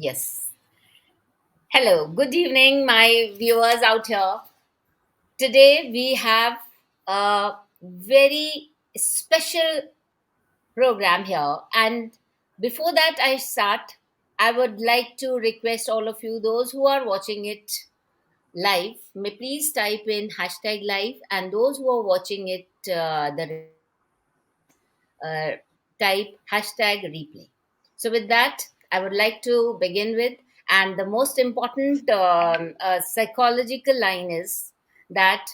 Yes. Hello, good evening, my viewers out here. Today we have a very special program here. And before that, I start, I would like to request all of you, those who are watching it live, may please type in hashtag live, and those who are watching it the uh, type hashtag replay. So, with that, I would like to begin with, and the most important psychological line is that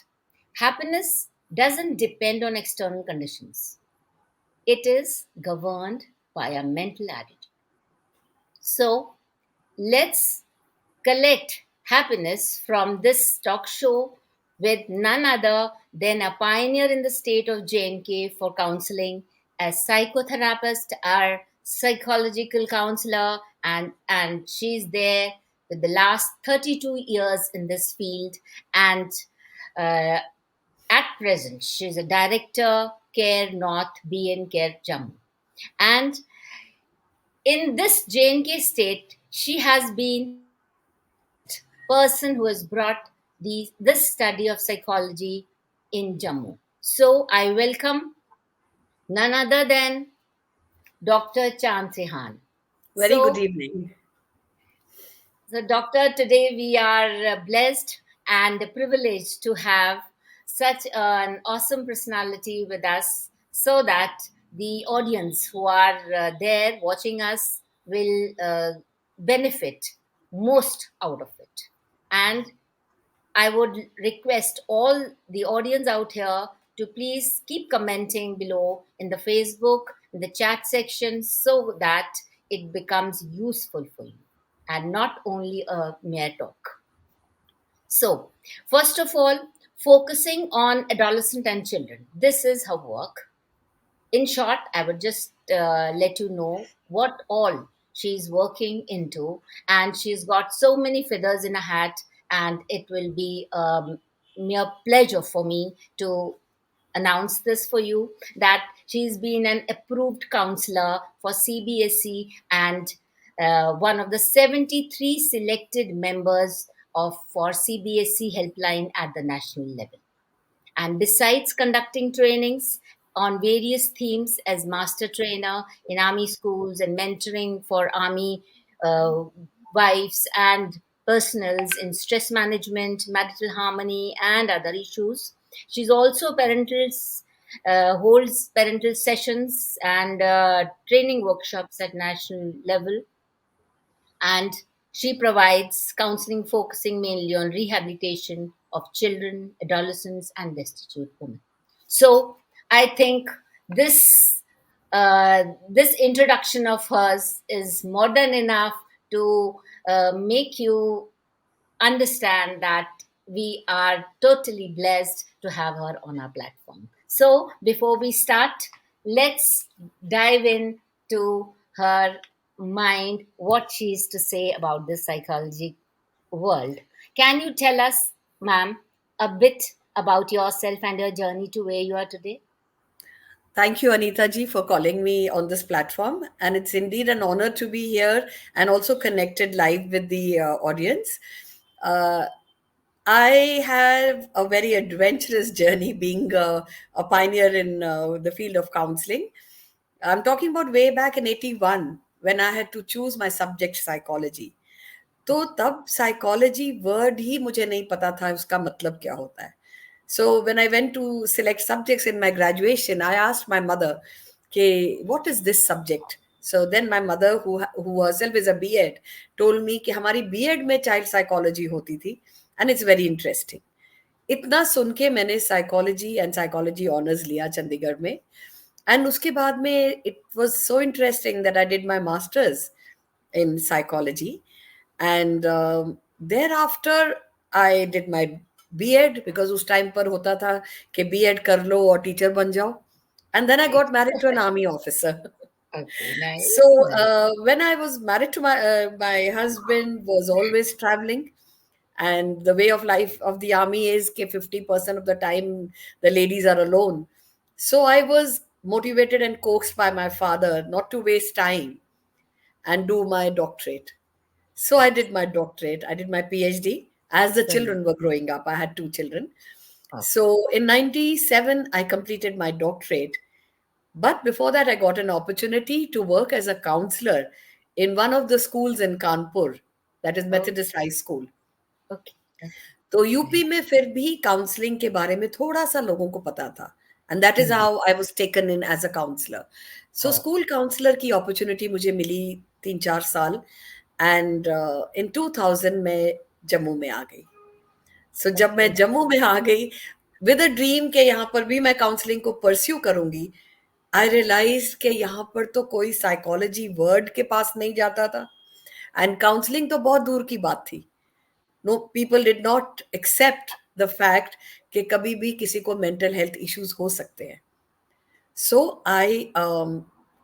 happiness doesn't depend on external conditions, it is governed by a mental attitude. So, let's collect happiness from this talk show with none other than a pioneer in the state of J&K for counseling, a psychotherapist, our psychological counselor, and she's there with the last 32 years in this field. And uh, at present, she's a director, Care North, BN Care Jammu. And in this J&K state, she has been person who has brought this study of psychology in Jammu. So I welcome none other than Dr. Trehan. Very good So, evening. Doctor, today we are blessed and privileged to have such an awesome personality with us so that the audience who are there watching us will benefit most out of it. And I would request all the audience out here to please keep commenting below in the Facebook, in the chat section, so that it becomes useful for you and not only a mere talk. So, first of all, focusing on adolescent and children. This is her work. In short, I would just let you know what all she's working into, and she's got so many feathers in her hat, and it will be a mere pleasure for me to announce this for you that she's been an approved counselor for CBSE and one of the 73 selected members of for CBSE helpline at the national level. And besides conducting trainings on various themes as master trainer in army schools and mentoring for army uh, wives and personals in stress management, marital harmony, and other issues, she's also holds parental sessions and training workshops at national level, and she provides counseling focusing mainly on rehabilitation of children, adolescents, and destitute women. So I think this introduction of hers is more than enough to make you understand that we are totally blessed to have her on our platform. So, before we start, let's dive into her mind, what she's to say about the psychology world. Can you tell us, ma'am, a bit about yourself and your journey to where you are today? Thank you, Anita ji, for calling me on this platform. And it's indeed an honor to be here and also connected live with the audience. Uh, I have a very adventurous journey being a pioneer in the field of counseling. I'm talking about way back in 81 when I had to choose my subject psychology. तो तब psychology word ही मुझे नहीं पता था उसका मतलब क्या होता है. So when I went to select subjects in my graduation, I asked my mother, "Okay, what is this subject?" So then my mother, who herself is a B.Ed, told me कि हमारी B.Ed में child psychology होती थी, and it's very interesting. इतना सुन के मैंने psychology and psychology honours लिया चंडीगढ़ में. एंड उसके बाद में it was so interesting that I did my masters in psychology. And thereafter, I did my B.Ed because उस टाइम पर होता था कि B.Ed कर लो और टीचर बन जाओ. And then I Right. got married to an army officer. Okay, So nice, nice. when I was married to my husband was always traveling, and the way of life of the army is that 50% of the time the ladies are alone. So I was motivated and coaxed by my father not to waste time and do my doctorate. So I did my doctorate, I did my PhD as the So children were growing up. I had two children. okay. So in 97, I completed my doctorate. But before that, I got an opportunity to work as a counselor in one of the schools in Kanpur, that is Oh, Methodist High School. okay. Okay. तो UP में फिर भी counselling के बारे में थोड़ा सा लोगों को पता था, and that is Mhm. How I was taken in as a counsellor. So Oh, school counsellor की अपॉर्चुनिटी मुझे मिली 3-4 साल, एंड इन 2000 में जम्मू में आ गई. सो जब मैं okay. जम्मू में आ गई विद अ ड्रीम के यहाँ पर भी मैं काउंसलिंग को परस्यू करूंगी, आई रियलाइज कि यहाँ पर तो कोई साइकोलॉजी वर्ड के पास नहीं जाता था, एंड काउंसलिंग तो बहुत दूर की बात थी. No, people did not accept the fact कि कभी भी किसी को मेंटल हेल्थ इश्यूज हो सकते हैं. So I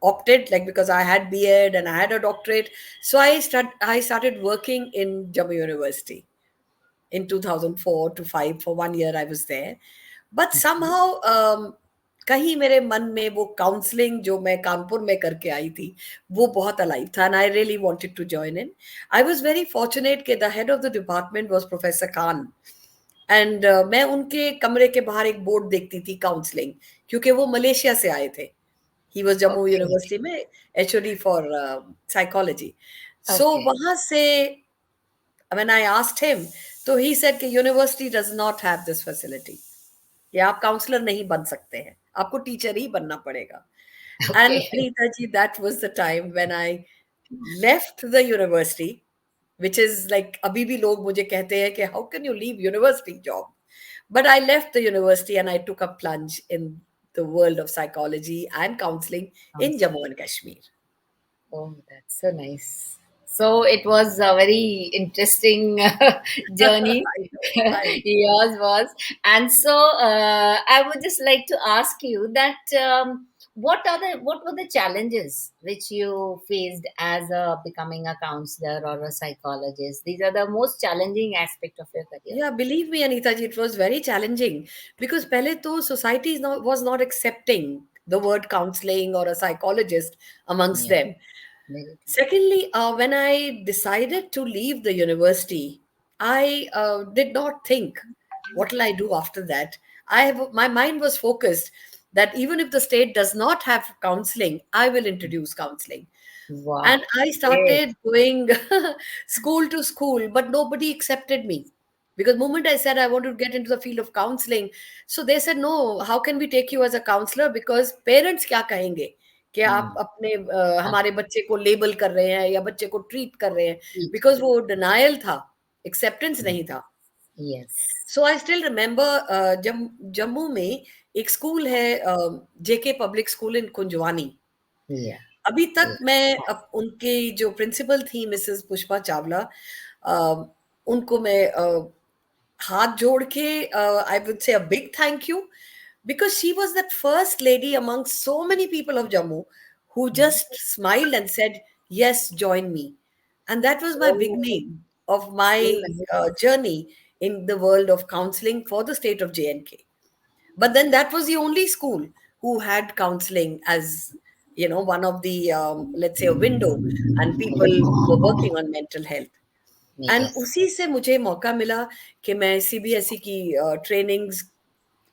opted, like, because I had B.Ed and I had a doctorate, so I started working in Jammu University in 2004 to 5. For 1 year I was there, but Mhm. somehow कहीं मेरे मन में वो counselling जो मैं कानपुर में करके आई थी वो बहुत अलाइव था, and I really wanted to join in. I was very fortunate कि the head of the department was professor Khan, and मैं उनके कमरे के बाहर एक बोर्ड देखती थी काउंसलिंग, क्योंकि वो मलेशिया से आए थे. He was Jammu Okay. University में HOD for psychology. So Okay. वहां से व्हेन आई आस्क्ड हिम, तो ही सेड कि university does not have this facility, कि आप काउंसलर नहीं बन सकते हैं, आपको टीचर ही बनना पड़ेगा. And Okay. Anita ji, that was the time when I left the university, which is like अभी भी लोग मुझे कहते हैं कि how can you leave university job, but I left the university and I took a plunge in the world of psychology and counseling in Jammu and Kashmir. Oh, that's so nice. So it was a very interesting journey. I know, I know. Yours was. And so I would just like to ask you that what were the challenges which you faced as becoming a counselor or a psychologist? These are the most challenging aspect of your career. Yeah, believe me, Anita ji, it was very challenging because pehle to society was not accepting the word counseling or a psychologist amongst Yeah, them. very true. Secondly, when I decided to leave the university, I did not think, what will I do after that? My mind was focused that even if the state does not have counseling, I will introduce counseling. And Wow. I Great. started going school to school, but nobody accepted me. Because moment I said I want to get into the field of counseling, so they said, no, how can we take you as a counselor? Because parents क्या कहेंगे कि आप Hmm. अपने हमारे बच्चे को label कर रहे हैं या बच्चे को ट्रीट कर रहे हैं. Eat. बिकॉज वो डिनायल था, एक्सेप्टेंस Hmm. नहीं था. Yes. So I still remember Jammu में एक स्कूल है, JK public school in Kunjwani. Yeah. अभी तक Yeah. मैं उनकी जो प्रिंसिपल थी मिसेस पुष्पा चावला, अ, उनको मैं हाथ जोड़ के I would say a big thank you, because she was that first lady among so many people of Jammu who Hmm. just smiled and said, yes, join me. And that was my Oh, beginning of my so nice. journey in the world of counseling for the state of JNK. But then that was the only school who had counseling as, one of the, let's say, a window, and people were working on mental health. And Yes. उसी से मुझे मौका मिला कि मैं CBSE की trainings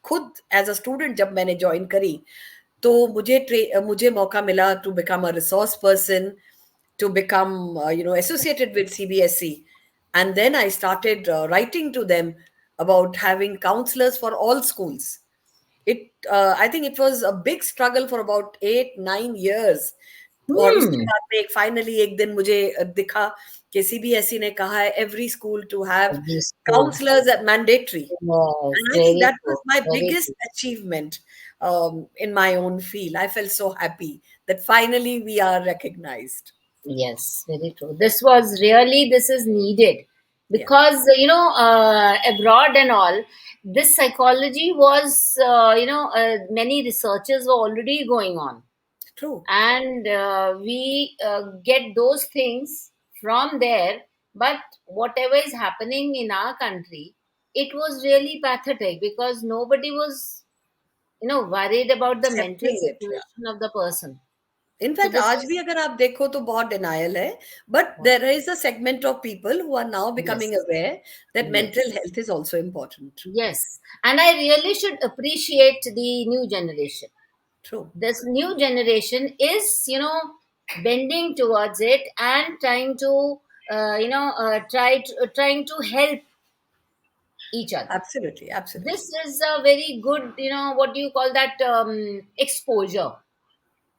खुद as a student जब मैंने ज्वाइन करी, तो मुझे मौका मिला to become a resource person, to become associated with CBSE. And then I started writing to them about having counselors for all schools. I think it was a big struggle for about 8-9 years. और उसके Hmm. बाद में finally एक दिन मुझे दिखा कि CBSE ने कहा है every school to have Every school. counselors at mandatory. Yes, And I think very that true. was my Very biggest true. achievement in my own field. I felt so happy that finally we are recognized. Yes, very true. This is needed Yeah, because, abroad and all, this psychology was, many researchers were already going on. true. And we get those things from there. But whatever is happening in our country, it was really pathetic because nobody was worried about the mental Accepting it. Yeah, situation of the person. So in fact this आज भी is, अगर आप देखो तो बहुत denial है, but there is a segment of people who are now becoming yes, aware that yes, mental health is also important. yes. And I really should appreciate the new generation. True. This new generation is, bending towards it and trying to, trying to help each other. Absolutely, This absolutely. is a very good, what do you call that, exposure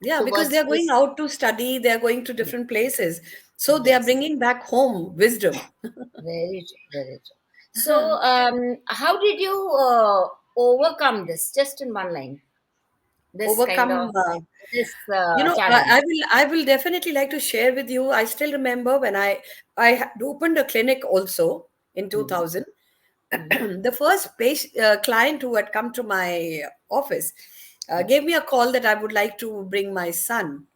Yeah, because they towards are going this. out to study, they are going to different places. So they are Yes, bringing back home wisdom. very true, very true. So, how did you overcome this? Just in one line, this kind of Overcome. this I challenge. will definitely like to share with you. I still remember when I had opened a clinic also in Mhm, 2000. mhm. The first client who had come to my office Yeah. gave me a call that I would like to bring my son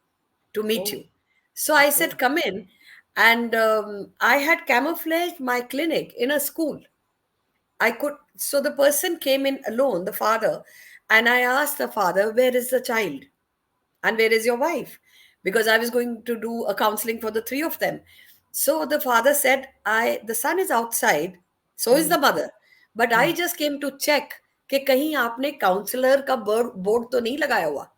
to meet Oh, you. So I okay. said, come in. And I had camouflaged my clinic in a school. So the person came in alone, the father, and I asked the father, where is the child? And where is your wife? Because I was going to do a counseling for the three of them. So the father said, the son is outside, so is Hmm, the mother. But I hmm. just came to check कि कहीं आपने counsellor का board तो नहीं लगाया हुआ.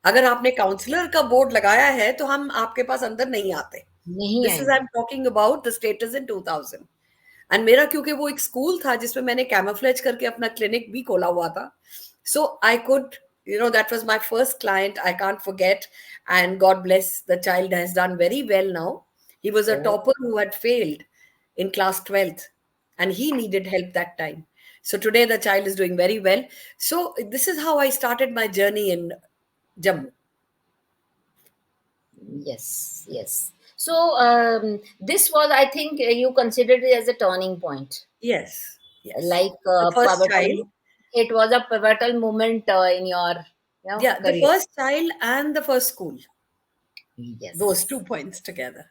अगर आपने काउंसलर का बोर्ड लगाया है तो हम आपके पास अंदर नहीं आते. नहीं दिस इज आई आएंगे. Am talking about the status in 2000. And मेरा क्योंकि वो एक स्कूल था जिसमें मैंने कैमोफ्लेज करके अपना क्लिनिक भी खोला हुआ था, so I could, that was my first client. I can't forget. And God bless, the child has done very well now. He was a Oh, topper who had failed in class 12th, and he needed help that time. So today the child is doing very well. So this is how I started my journey in Jammu. yes, yes. So this was, I think, you considered it as a turning point, Yes, yes. like The first child. pivotal. It was a pivotal moment in your, Yeah, the career. first child and the first school. Those Yes, 2 points together.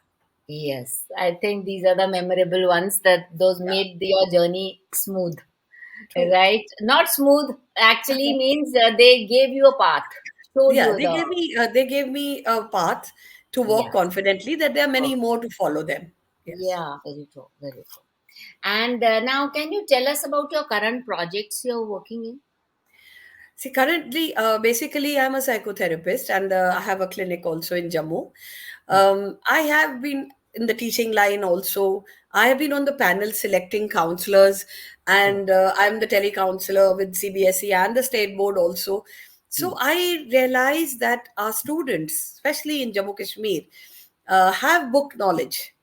yes. I think these are the memorable ones that those Yeah, made your journey smooth, true. right? Not smooth actually means they gave you a path, showed Yeah, you the, they gave me a path to walk yeah. confidently, that there are many more to follow them. Yes. Yeah, very true, very true. And now, can you tell us about your current projects you're working in? See, currently, basically, I'm a psychotherapist, and I have a clinic also in Jammu. I have been in the teaching line also. I have been on the panel selecting counselors, Oh, and I'm the telecounselor with CBSE and the state board also. So mm, I realize that our students, especially in Jammu Kashmir, have book knowledge.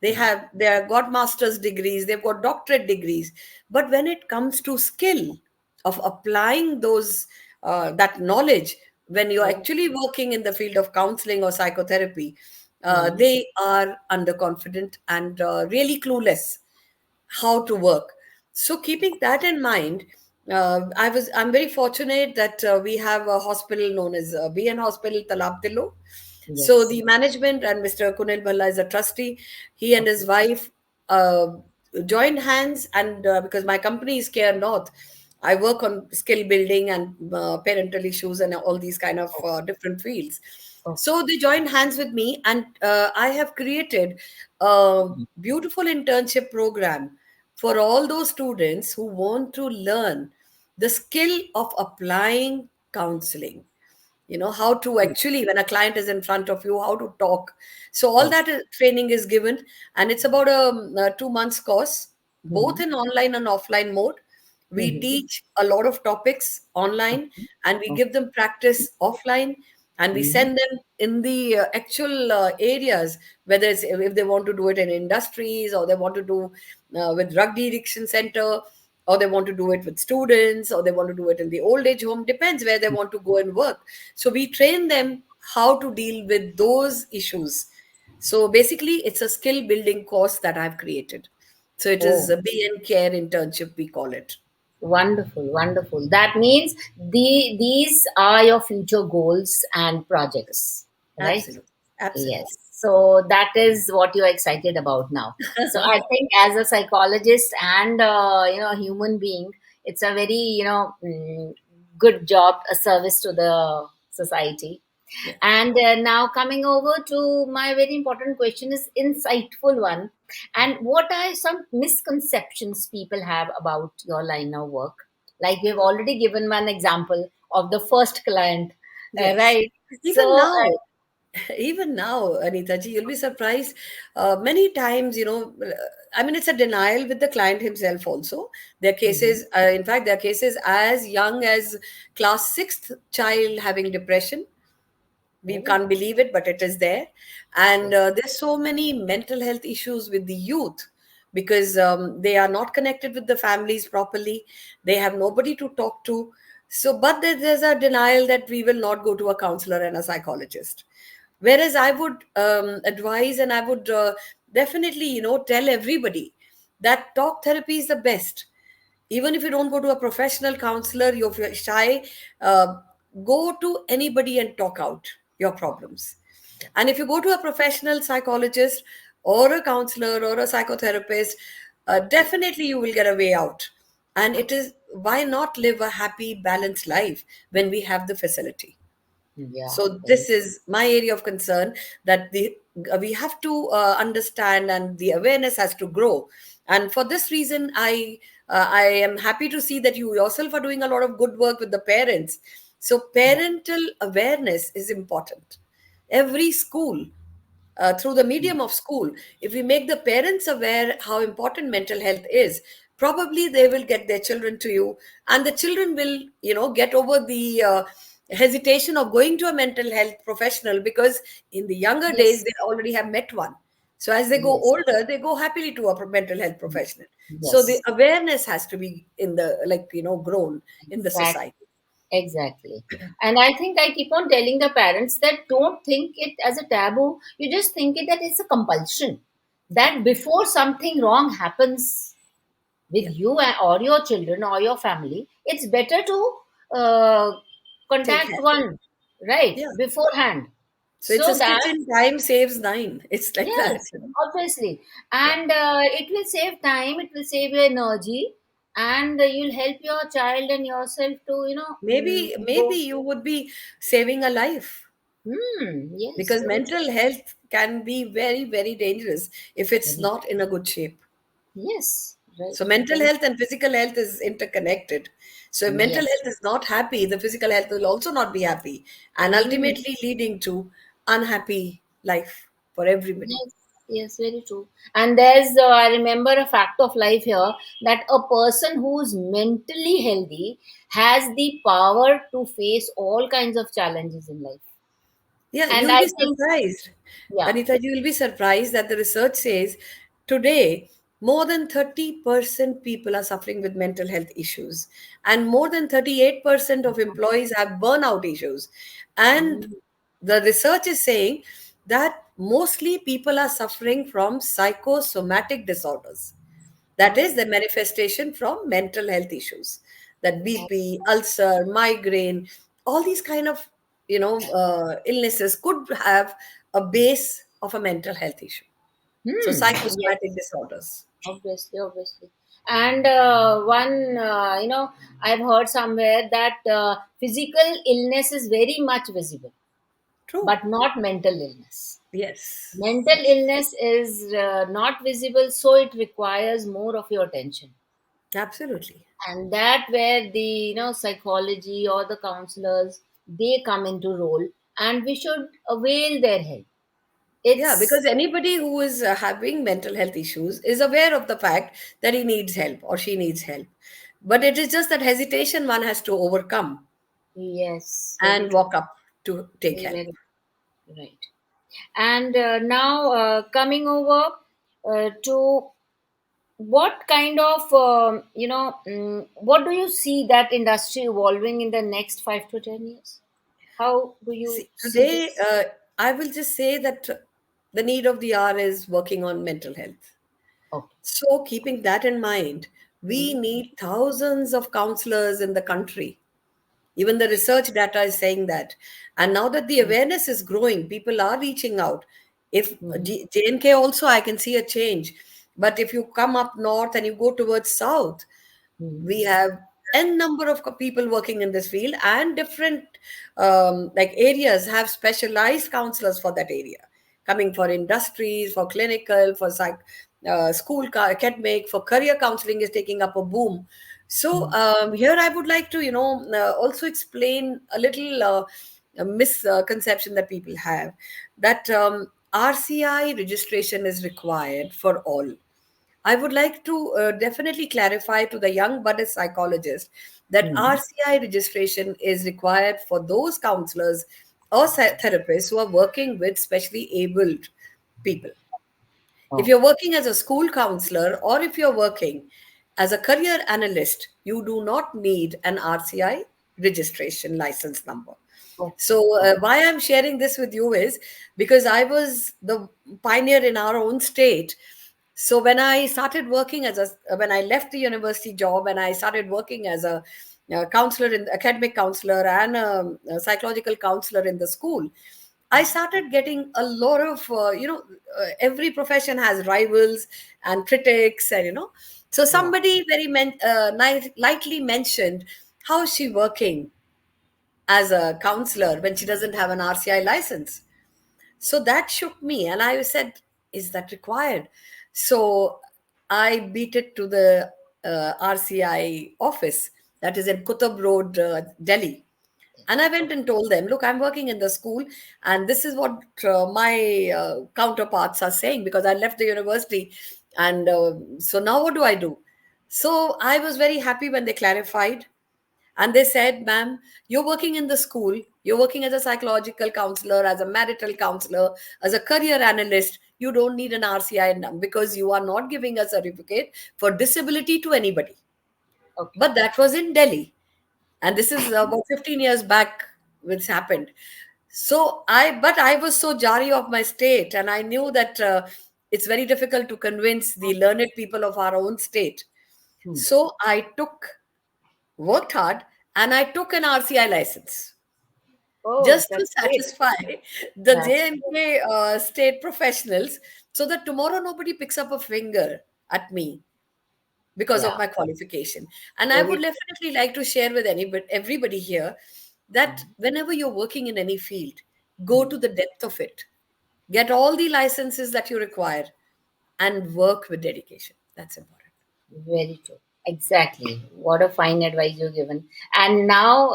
mm, They have got master's degrees, they've got doctorate degrees, but when it comes to skill of applying those that knowledge, when you're oh, actually working in the field of counseling or psychotherapy, mm, they are underconfident and really clueless how to work. So keeping that in mind, I'm very fortunate that we have a hospital known as BN Hospital Talab Tillo. So yes. the management and Mr. Kunil Bhalla is a trustee. He and his Okay. wife joined hands, and because my company is Care North, I work on skill building and parental issues and all these kind of Okay. different fields. Okay. So they joined hands with me, and I have created a Mm, beautiful internship program for all those students who want to learn the skill of applying counseling. How to mm, actually, when a client is in front of you, how to talk. So all oh, that training is given, and it's about a 2 months course, both mm, in online and offline mode. We mm, teach a lot of topics online, okay. and we give Okay. them practice offline, and we Mm, send them in the actual areas, whether it's if they want to do it in industries, or they want to do with drug addiction center, or they want to do it with students, or they want to do it in the old age home. Depends where they want to go and work. So we train them how to deal with those issues. So basically, it's a skill building course that I've created. So it is oh, a BN Care internship, we call it. wonderful, wonderful. That means these are your future goals and projects, right? Absolutely. Yes. Absolutely. So that is what you're excited about now. So I think as a psychologist and a human being, it's a very good job, a service to the society. Yeah. And now coming over to my very important question is insightful one. And what are some misconceptions people have about your line of work? Like we've already given one example of the first client, Yes. right? Even So, now, even now, Anita ji, you'll be surprised. Many times, I mean, it's a denial with the client himself also. There are Mhm. cases, in fact, there are cases as young as class sixth child having depression. We Oh, can't believe it, but it is there. And yes, there's so many mental health issues with the youth because they are not connected with the families properly. They have nobody to talk to. So, but there's a denial that we will not go to a counselor and a psychologist. Whereas I would advise, and I would definitely, tell everybody that talk therapy is the best. Even if you don't go to a professional counselor, you're shy, uh, go to anybody and talk out your problems. And if you go to a professional psychologist or a counselor or a psychotherapist, definitely you will get a way out. And it is, why not live a happy balanced life when we have the facility? yeah, So very this is my area of concern, that the we have to understand, and the awareness has to grow. And for this reason, I am happy to see that you yourself are doing a lot of good work with the parents. So parental awareness is important. Every school, through the medium of school, if we make the parents aware how important mental health is, probably they will get their children to you, and the children will, get over the hesitation of going to a mental health professional, because in the younger days yes, they already have met one. So as they go yes, older, they go happily to a mental health professional. So the yes, awareness has to be in the, grown in the exactly. society. Exactly. And I think I keep on telling the parents that don't think it as a taboo. You just think it that it's a compulsion. Yeah. That before something wrong happens with Yeah. you or your children or your family, it's better to Take contact care. one, right, Yeah. beforehand. So it's a So that, stitch in time saves nine. It's like that. yes, obviously. Yeah. And it will save time, it will save your energy, and you'll help your child and yourself to, Maybe go. you would be saving a life, Yes, because very true. mental health can be very, very dangerous if it's Very, not in a good shape. yes, right. So mental Very, health and physical health is interconnected. So if mental yes. health is not happy, the physical health will also not be happy, and Mm, ultimately leading to unhappy life for everybody. yes, yes, very true. And there's, I remember a fact of life here that a person who's mentally healthy has the power to face all kinds of challenges in life. Yeah, And you'll I be think, surprised. yeah. Anita, you will be surprised that the research says today more than 30% people are suffering with mental health issues, and more than 38% of employees have burnout issues. And Mm, the research is saying that mostly people are suffering from psychosomatic disorders. That is oh, the manifestation from mental health issues. That BP, ulcer, migraine, all these kind of illnesses could have a base of a mental health issue. So psychosomatic yes, disorders. obviously, obviously. And one, I've heard somewhere that physical illness is very much visible, True. but not mental illness. Yes. Mental Yes. illness is not visible, so it requires more of your attention. Absolutely. And that where the psychology or the counselors, they come into role, and we should avail their help. Yeah, because It's, anybody who is having mental health issues is aware of the fact that he needs help or she needs help. But it is just that hesitation one has to overcome yes, very and true. walk up to take Very, help. very right. And now coming over to what kind of what do you see that industry evolving in the next 5 to 10 years? How do you See, see today, this? I will just say that the need of the hour is working on mental health. Okay. So, keeping that in mind, we Mhm. need thousands of counselors in the country. Even the research data is saying that. And now that the awareness is growing, people are reaching out. If Mhm. JNK also, I can see a change. But if you come up north and you go towards south, Mhm. we have n number of people working in this field, and different like areas have specialized counselors for that area, coming for industries, for clinical, for school academic, for career counseling is taking up a boom. So Mm. here I would like to also explain a little a misconception that people have, that RCI registration is required for all. I would like to definitely clarify to the young buddhist psychologist that Mm. RCI registration is required for those counselors or therapists who are working with specially abled people. If Oh, you're working as a school counselor or if you're working as a career analyst, you do not need an RCI registration license number. okay. So, Okay. why I'm sharing this with you is because I was the pioneer in our own state. So, when I started working when I left the university job and I started working as a counselor, in academic counselor and a psychological counselor in the school, I started getting a lot of, every profession has rivals and critics, and so Yeah. somebody very lightly mentioned how is she working as a counselor when she doesn't have an RCI license. So that shook me, and I said, "Is that required?" So I beat it to the RCI office that is in Kutab Road, Delhi. And I went Okay. and told them, look, I'm working in the school, and this is what my counterparts are saying because I left the university. And so now what do I do? So I was very happy when they clarified. And they said, ma'am, you're working in the school, you're working as a psychological counselor, as a marital counselor, as a career analyst. You don't need an RCI number because you are not giving a certificate for disability to anybody. Okay. But that was in Delhi. And this is about 15 years back, which happened. But I was so jari of my state, and I knew that it's very difficult to convince the learned people of our own state. Hmm. So worked hard, and I took an RCI license Oh, just to that's great. satisfy the That's great. J&K state professionals, so that tomorrow nobody picks up a finger at me because of Yeah. my qualification. And I would Very. definitely like to share with everybody here that Mhm. whenever you're working in any field, go Hmm. to the depth of it, get all the licenses that you require, and work with dedication. That's important. Very true. Exactly. What a fine advice you've given. And now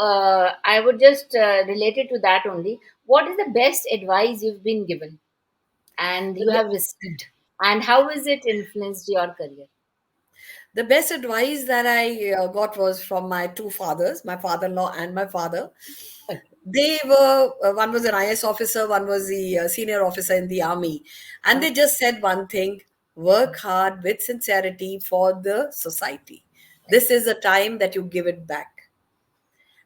I would just relate it to that only. What is the best advice you've been given and you The, have received? And how has it influenced your career? the best advice that I got was from my two fathers, my father-in-law and my father. Okay. They were, one was an IS officer, one was the senior officer in the army. And they Okay. just said one thing: work hard with sincerity for the society. This is a time that you give it back.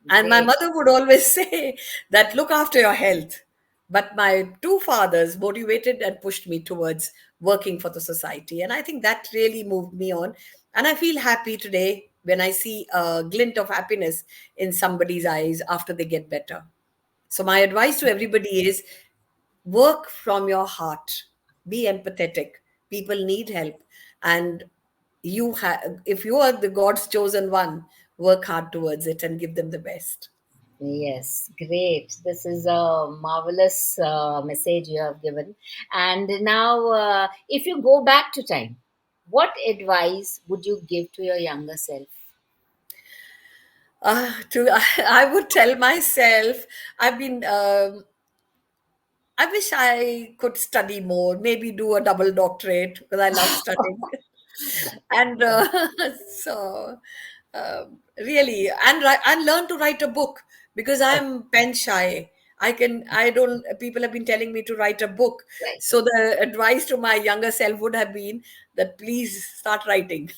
And my Great. mother would always say that look after your health. But my two fathers motivated and pushed me towards working for the society. And I think that really moved me on. And I feel happy today when I see a glint of happiness in somebody's eyes after they get better. So, my advice to everybody is work from your heart, be empathetic. People need help. And if you are the God's chosen one, work hard towards it and give them the best. Yes, great. This is a marvelous message you have given. And now, if you go back to time, what advice would you give to your younger self? I would tell myself, I've been, I wish I could study more, maybe do a double doctorate because I love studying. And so, really, and learn to write a book because Oh, I'm pen shy. I don't, people have been telling me to write a book. right. So the advice to my younger self would have been that please start writing.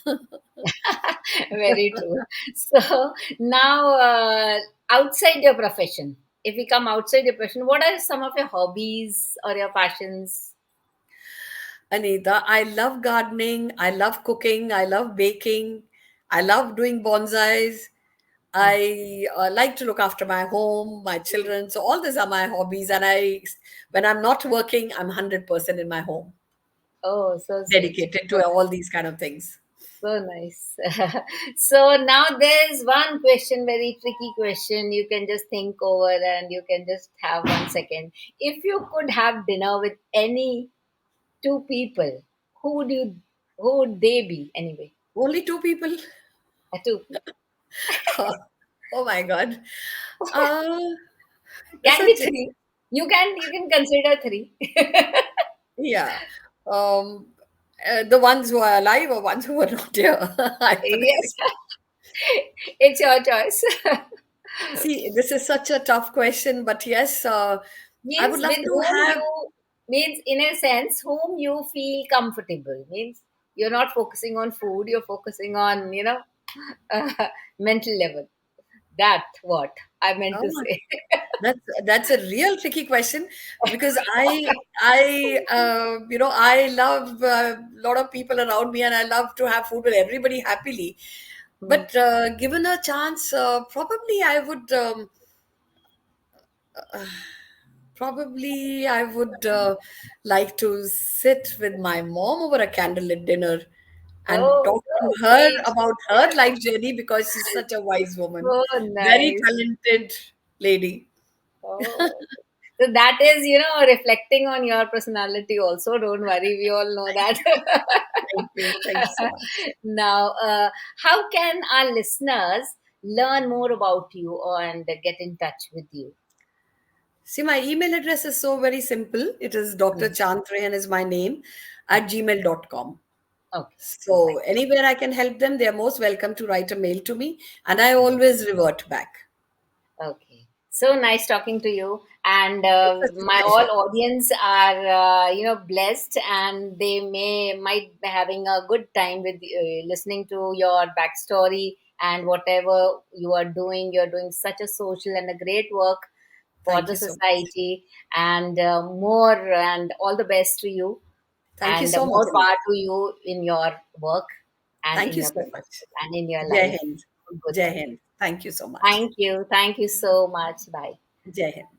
Very true. So now, outside your profession, if we come outside your profession, what are some of your hobbies or your passions? Anita, I love gardening, I love cooking, I love baking, I love doing bonsais. I like to look after my home, my children. So all these are my hobbies. And when I'm not working, I'm 100% in my home, Oh, so sweet. dedicated to all these kind of things. So nice. So now there's one question, very tricky question. You can just think over and you can just have 1 second. If you could have dinner with any two people, who would you? Who would they be anyway? Only two people. Two. Oh my God. Uh, Can be such three. You can consider three. Yeah. Um, the ones who are alive or ones who are not here, Yes, hypothetically. it's your choice. See, this is such a tough question, but yes, I would Means love with to whom have. you, means in a sense whom you feel comfortable, means you're not focusing on food, you're focusing on mental level. That what I meant Oh to my, say. that's a real tricky question because I love a lot of people around me and I love to have food with everybody happily. Hmm. But given a chance, probably I would. Probably I would like to sit with my mom over a candlelit dinner and Oh, talk to so her sweet. about her life journey because she's such a wise woman, So very nice. talented lady. Oh, so that is, reflecting on your personality also. Don't worry, we all know that. Thank you. Thank you so much. Now, how can our listeners learn more about you and get in touch with you? See, my email address is so very simple. It is Dr. Mhm. Chand Trehan is my name at gmail.com. Okay, So perfect. anywhere I can help them, they are most welcome to write a mail to me and I Mhm. always revert back. Okay. So nice talking to you. And It's such a my all pleasure. audience are, blessed, and they might be having a good time with listening to your backstory and whatever you are doing. You're doing such a social and a great work for Thank the you so much. society, and more, and all the best to you, Thank you and so much, more Anita. power to you in your work and Thank in you your so business much. and in your Jai life. Hind. Good Jai health. Hind. Thank you so much. Thank you. Thank you so much. Bye. Jai Hind.